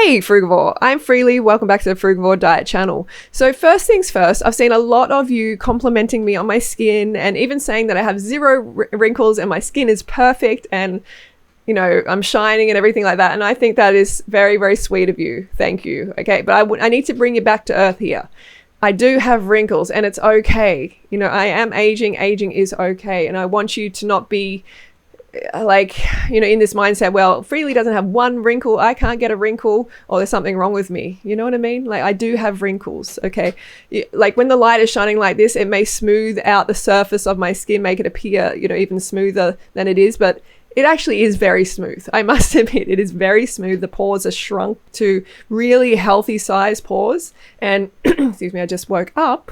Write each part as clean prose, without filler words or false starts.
Hey Frugivore, I'm Freelee. Welcome back to the Frugivore Diet channel. So first things first, I've seen a lot of you complimenting me on my skin and even saying that I have zero wrinkles and my skin is perfect and, you know, I'm shining and everything like that. And I think that is very, very sweet of you. Thank you. Okay, but I need to bring you back to earth here. I do have wrinkles and it's okay. You know, I am aging. Aging is okay. And I want you to not be like, you know, in this mindset, well, Freelee doesn't have one wrinkle, I can't get a wrinkle, or there's something wrong with me. You know what I mean? Like, I do have wrinkles, okay? Like, when the light is shining like this, it may smooth out the surface of my skin, make it appear, you know, even smoother than it is, but it actually is very smooth. I must admit, it is very smooth. The pores are shrunk to really healthy size pores. And, excuse me, I just woke up.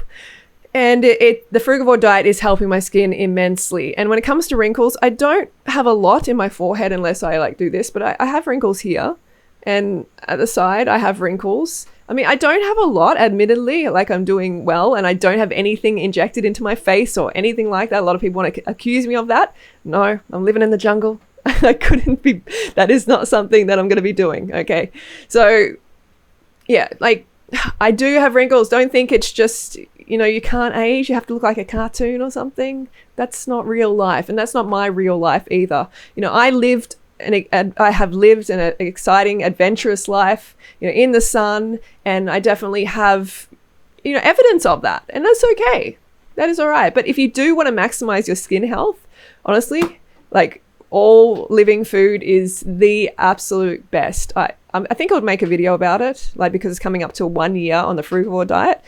And the Frugivore diet is helping my skin immensely. And when it comes to wrinkles, I don't have a lot in my forehead unless I like do this, but I have wrinkles here. And at the side, I have wrinkles. I mean, I don't have a lot, admittedly, like I'm doing well, and I don't have anything injected into my face or anything like that. A lot of people want to accuse me of that. No, I'm living in the jungle. I couldn't be, that is not something that I'm going to be doing. Okay. So yeah, like I do have wrinkles. Don't think it's just, you know, you can't age, you have to look like a cartoon or something. That's not real life, and that's not my real life either. You know, I have lived an exciting, adventurous life, you know, in the sun, and I definitely have, you know, evidence of that, and that's okay. That is all right. But if you do want to maximize your skin health, honestly, like, all living food is the absolute best. I think I would make a video about it, like, because it's coming up to 1 year on the Frugivore diet.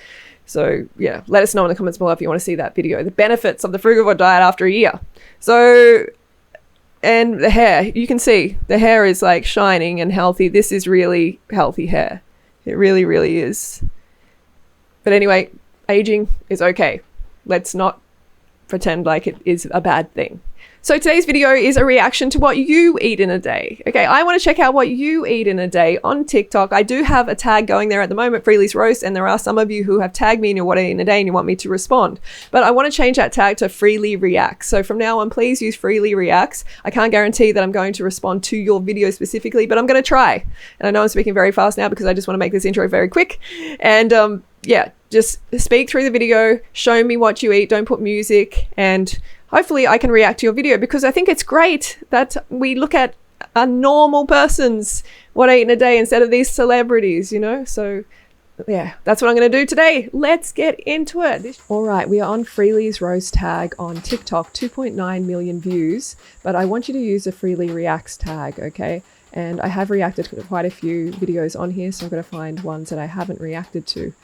So yeah, let us know in the comments below if you want to see that video, the benefits of the Frugivore diet after a year. So, and the hair, you can see the hair is like shining and healthy. This is really healthy hair. It really, really is. But anyway, aging is okay. Let's not pretend like it is a bad thing. So today's video is a reaction to what you eat in a day. Okay, I want to check out what you eat in a day on TikTok. I do have a tag going there at the moment, Freelee's Roast, and there are some of you who have tagged me in your what I eat in a day and you want me to respond. But I want to change that tag to Freelee Reacts. So from now on, please use Freelee Reacts. I can't guarantee that I'm going to respond to your video specifically, but I'm going to try. And I know I'm speaking very fast now because I just want to make this intro very quick. And yeah, just speak through the video, show me what you eat, don't put music, and hopefully I can react to your video, because I think it's great that we look at a normal person's what I eat in a day instead of these celebrities, you know? So yeah, that's what I'm going to do today. Let's get into it. All right, we are on Freelee's Roast tag on TikTok, 2.9 million views, but I want you to use the Freelee Reacts tag, okay? And I have reacted to quite a few videos on here, so I'm going to find ones that I haven't reacted to.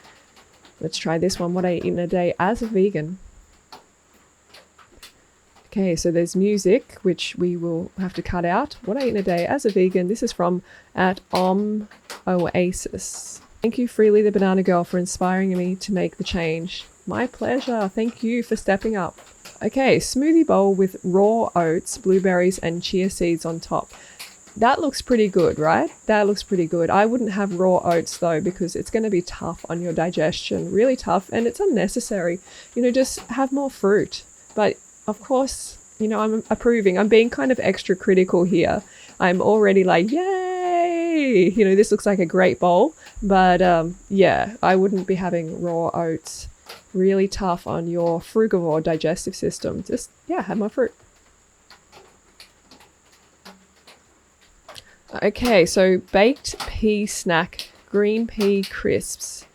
Let's try this one, what I eat in a day as a vegan. Okay, so there's music, which we will have to cut out. What I eat in a day as a vegan. This is from @Oasis. Thank you, Freelee the Banana Girl, for inspiring me to make the change. My pleasure. Thank you for stepping up. Okay, smoothie bowl with raw oats, blueberries, and chia seeds on top. That looks pretty good, right? That looks pretty good. I wouldn't have raw oats though, because it's going to be tough on your digestion, really tough, and it's unnecessary. You know, just have more fruit. But of course, you know, I'm approving. I'm being kind of extra critical here. I'm already like, yay! You know, this looks like a great bowl. But yeah, I wouldn't be having raw oats. Really tough on your frugivore digestive system. Just, yeah, have more fruit. Okay, so baked pea snack, green pea crisps.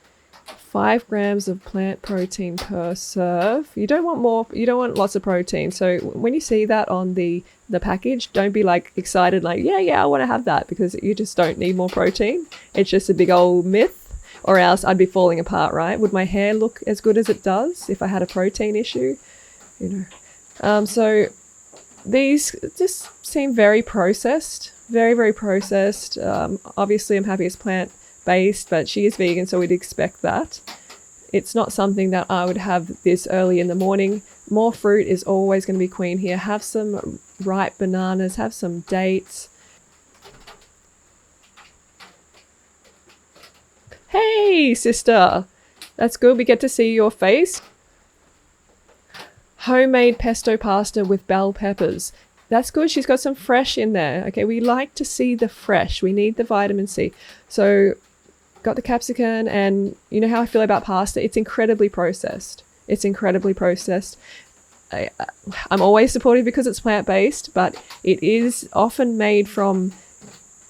5 grams of plant protein per serve. You don't want more, you don't want lots of protein. So when you see that on the package, don't be like excited, like, yeah, I want to have that, because you just don't need more protein. It's just a big old myth, or else I'd be falling apart, right? Would my hair look as good as it does if I had a protein issue? You know. So these just seem very processed, very, very processed. Obviously I'm happy it's plant-based, but she is vegan, so we'd expect that. It's not something that I would have this early in the morning. More fruit is always going to be queen here. Have some ripe bananas, have some dates. Hey, sister. That's good. We get to see your face. Homemade pesto pasta with bell peppers. That's good. She's got some fresh in there. Okay, we like to see the fresh. We need the vitamin C. So got the capsicum, and you know how I feel about pasta. It's incredibly processed. It's incredibly processed. I'm always supportive because it's plant-based, but it is often made from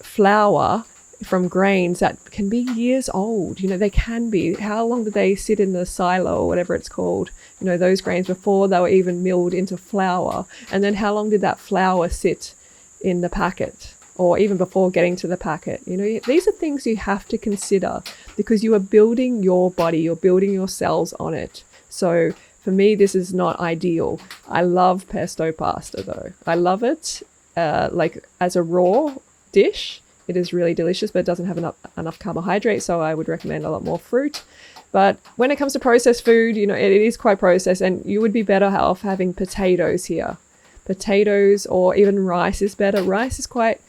flour, from grains that can be years old. You know, they can be. How long did they sit in the silo or whatever it's called? You know, those grains before they were even milled into flour. And then how long did that flour sit in the packet, or even before getting to the packet? You know, these are things you have to consider because you are building your body, you're building your cells on it. So for me, this is not ideal. I love pesto pasta though. I love it like as a raw dish. It is really delicious, but it doesn't have enough carbohydrate, so I would recommend a lot more fruit. But when it comes to processed food, you know, it is quite processed, and you would be better off having potatoes here. Potatoes or even rice is better. Rice is quite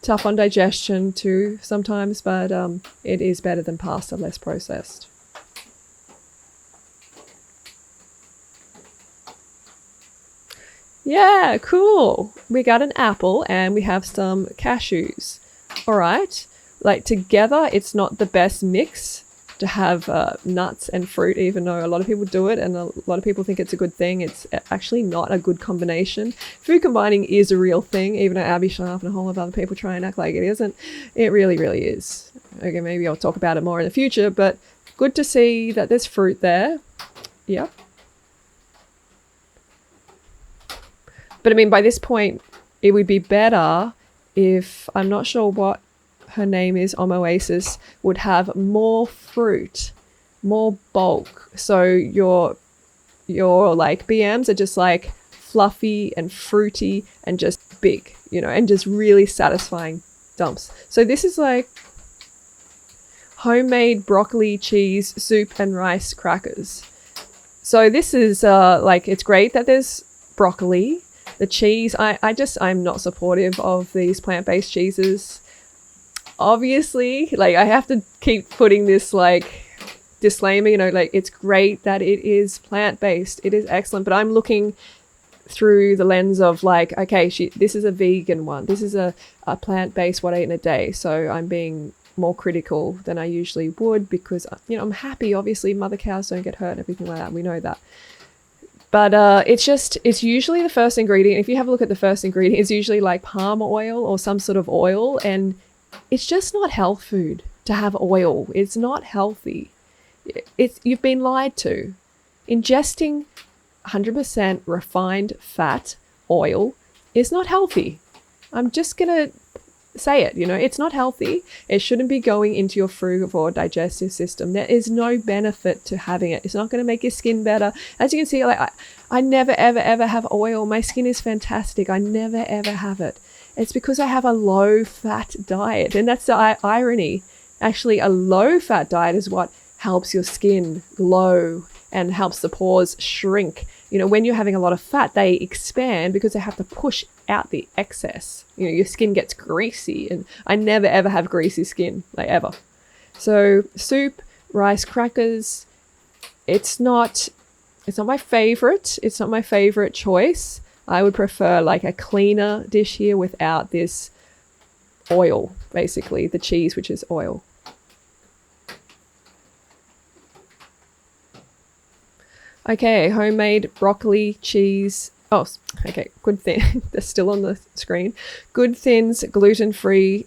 tough on digestion too sometimes, but it is better than pasta, less processed. Yeah, cool. We got an apple and we have some cashews. All right, like together, it's not the best mix to have nuts and fruit, even though a lot of people do it and a lot of people think it's a good thing. It's actually not a good combination. Food combining is a real thing, even though Abby Sharp and a whole lot of other people try and act like it isn't. It really, really is. Okay, maybe I'll talk about it more in the future, but good to see that there's fruit there. Yep. But I mean, by this point, it would be better if, I'm not sure what her name is, Oasis, would have more fruit, more bulk. So your like BMs are just like fluffy and fruity and just big, you know, and just really satisfying dumps. So this is like homemade broccoli, cheese, soup and rice crackers. So this is like, it's great that there's broccoli. The cheese, I'm not supportive of these plant-based cheeses. Obviously, like I have to keep putting this like disclaimer, you know, like it's great that it is plant-based. It is excellent, but I'm looking through the lens of like, okay, this is a vegan one. This is a plant-based what I eat in a day. So I'm being more critical than I usually would because, you know, I'm happy. Obviously, mother cows don't get hurt and everything like that. We know that. But it's usually the first ingredient. If you have a look at the first ingredient, it's usually like palm oil or some sort of oil. And it's just not health food to have oil. It's not healthy. You've been lied to. Ingesting 100% refined fat oil is not healthy. I'm just going to say it, you know, it's not healthy. It shouldn't be going into your Frugivore digestive system. There is no benefit to having it. It's not going to make your skin better. As you can see, like I never, ever, ever have oil. My skin is fantastic. I never, ever have it. It's because I have a low fat diet. And that's the irony. Actually, a low fat diet is what helps your skin glow and helps the pores shrink. You know, when you're having a lot of fat, they expand because they have to push out the excess. You know, your skin gets greasy, and I never ever have greasy skin, like ever. So soup, rice crackers, it's not my favorite. It's not my favorite choice. I would prefer like a cleaner dish here without this oil, basically the cheese, which is oil. Okay, homemade broccoli, cheese. Oh, okay, good thing. They're still on the screen. Good thins, gluten-free,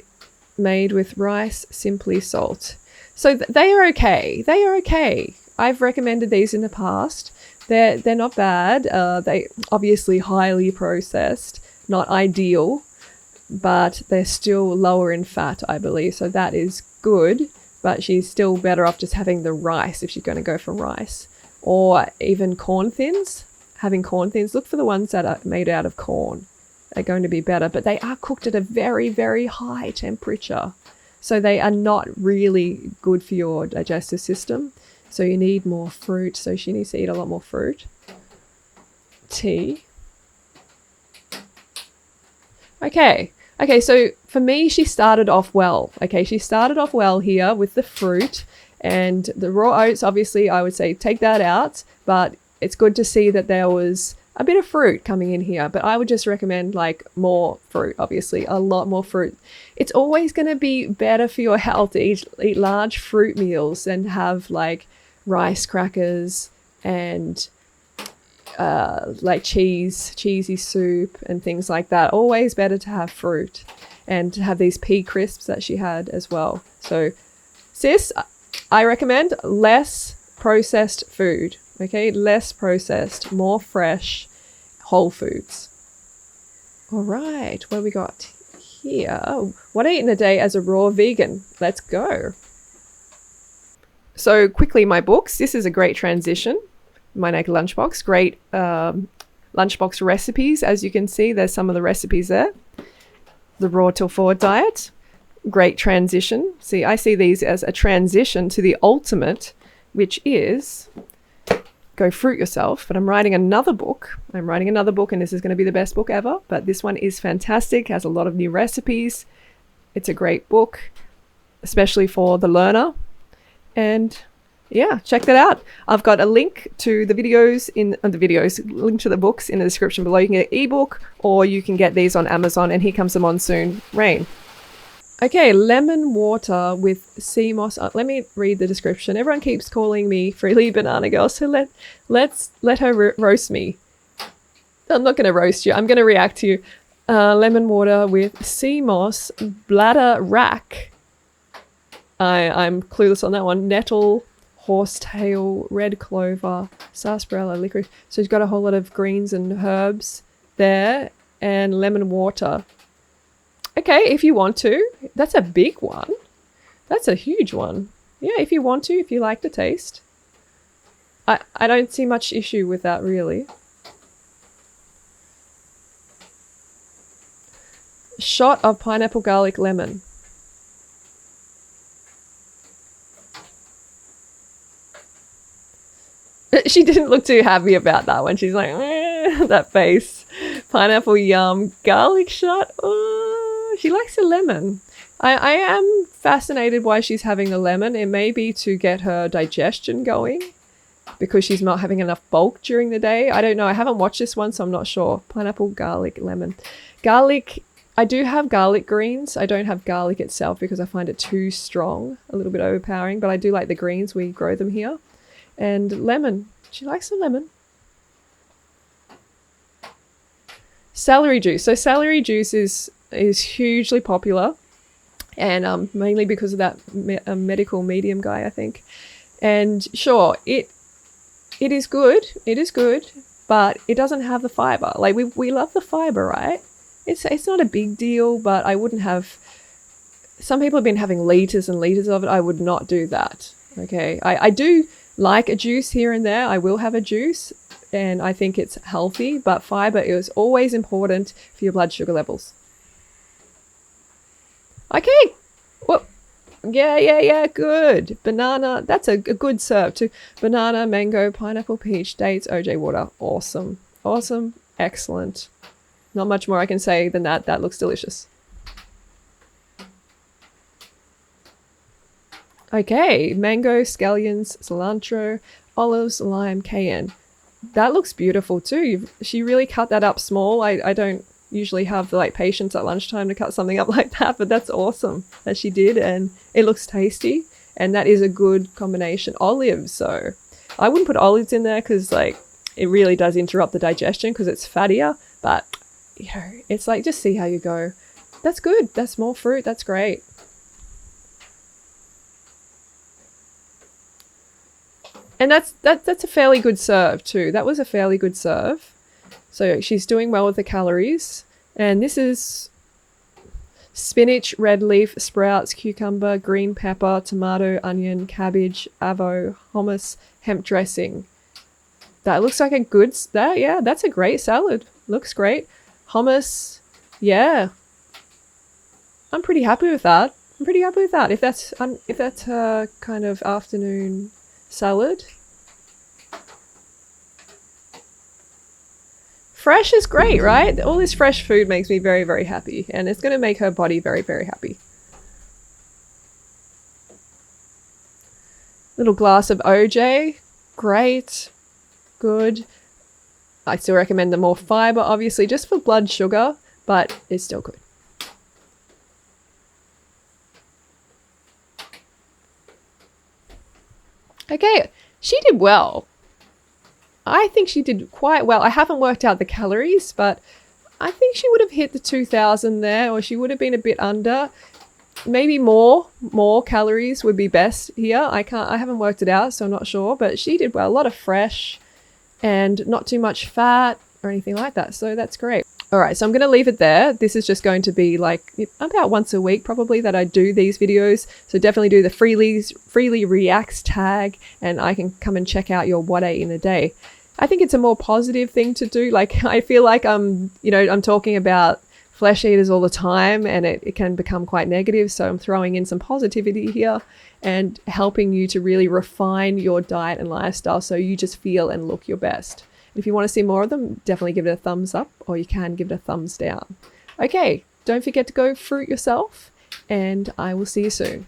made with rice, simply salt. So they are okay. They are okay. I've recommended these in the past. They're not bad. They obviously highly processed, not ideal, but they're still lower in fat, I believe. So that is good, but she's still better off just having the rice if she's going to go for rice. Or even corn thins. Having corn thins, look for the ones that are made out of corn. They're going to be better, but they are cooked at a very, very high temperature. So they are not really good for your digestive system. So you need more fruit. So she needs to eat a lot more fruit. Tea. Okay, so for me, she started off well. Okay, she started off well here with the fruit. And the raw oats, obviously, I would say take that out. But it's good to see that there was a bit of fruit coming in here, but I would just recommend like more fruit, obviously, a lot more fruit. It's always going to be better for your health to eat large fruit meals than have like rice crackers and like cheesy soup and things like that. Always better to have fruit, and to have these pea crisps that she had as well. So sis, I recommend less processed food. Okay, less processed, more fresh, whole foods. All right, what have we got here? Oh, what I eat in a day as a raw vegan. Let's go. So quickly, my books. This is a great transition. My naked lunchbox. Great lunchbox recipes. As you can see, there's some of the recipes there. The Raw Till Forward diet. Great transition. See, I see these as a transition to the ultimate, which is go fruit yourself. But I'm writing another book. And this is going to be the best book ever. But this one is fantastic. Has a lot of new recipes. It's a great book, especially for the learner. And yeah, check that out. I've got a link to the videos link to the books in the description below. You can get ebook, or you can get these on Amazon. And here comes the monsoon rain. Okay, lemon water with sea moss. Let me read the description. Everyone keeps calling me Freelee Banana Girl, so let's let her roast me. I'm not going to roast you. I'm going to react to you. Lemon water with sea moss, bladder rack. I'm clueless on that one. Nettle, horsetail, red clover, sarsaparilla, licorice. So she's got a whole lot of greens and herbs there, and lemon water. Okay, if you want to. That's a big one. That's a huge one. Yeah, if you want to, if you like the taste. I don't see much issue with that, really. Shot of pineapple, garlic, lemon. She didn't look too happy about that one. She's like, that face. Pineapple, yum. Garlic shot. Oh, she likes the lemon. I am fascinated why she's having the lemon. It may be to get her digestion going because she's not having enough bulk during the day. I don't know. I haven't watched this one, so I'm not sure. Pineapple, garlic, lemon. Garlic, I do have garlic greens. I don't have garlic itself because I find it too strong, a little bit overpowering, but I do like the greens. We grow them here. And lemon. She likes the lemon. Celery juice. So celery juice is hugely popular, and mainly because of that medical medium guy, I think. And sure, it is good. It is good, but it doesn't have the fiber. Like we love the fiber, right? It's not a big deal, but I wouldn't have. Some people have been having liters and liters of it. I would not do that. Okay, I do like a juice here and there. I will have a juice, and I think it's healthy, but fiber is always important for your blood sugar levels. Okay. Well, yeah, good. Banana, that's a good serve too. Banana, mango, pineapple, peach, dates, OJ water. Awesome. Excellent. Not much more I can say than that. That looks delicious. Okay, mango, scallions, cilantro, olives, lime, cayenne. That looks beautiful too. She really cut that up small. I don't usually have the patience at lunchtime to cut something up like that, but that's awesome that she did, and it looks tasty, and that is a good combination. Olives, so I wouldn't put olives in there because it really does interrupt the digestion because it's fattier, but it's just see how you go. That's good. That's more fruit. That's great. And that's a fairly good serve too. That was a fairly good serve. So she's doing well with the calories. And this is spinach, red leaf, sprouts, cucumber, green pepper, tomato, onion, cabbage, avo, hummus, hemp dressing. That looks like a good, that's a great salad. Looks great. Hummus, yeah. I'm pretty happy with that. If that's her kind of afternoon salad. Fresh is great, right? All this fresh food makes me very, very happy, and it's going to make her body very, very happy. Little glass of OJ. Great. Good. I still recommend the more fiber, obviously, just for blood sugar, but it's still good. Okay, she did well. I think she did quite well. I haven't worked out the calories, but I think she would have hit the 2,000 there, or she would have been a bit under. Maybe more calories would be best here. I haven't worked it out, so I'm not sure, but she did well. A lot of fresh and not too much fat or anything like that. So that's great. All right, so I'm going to leave it there. This is just going to be like about once a week probably that I do these videos. So definitely do the Freelee Reacts tag, and I can come and check out your what ate in a day. I think it's a more positive thing to do. Like, I feel like I'm talking about flesh eaters all the time, and it can become quite negative. So I'm throwing in some positivity here and helping you to really refine your diet and lifestyle so you just feel and look your best. If you want to see more of them, definitely give it a thumbs up, or you can give it a thumbs down. Okay, don't forget to go fruit yourself, and I will see you soon.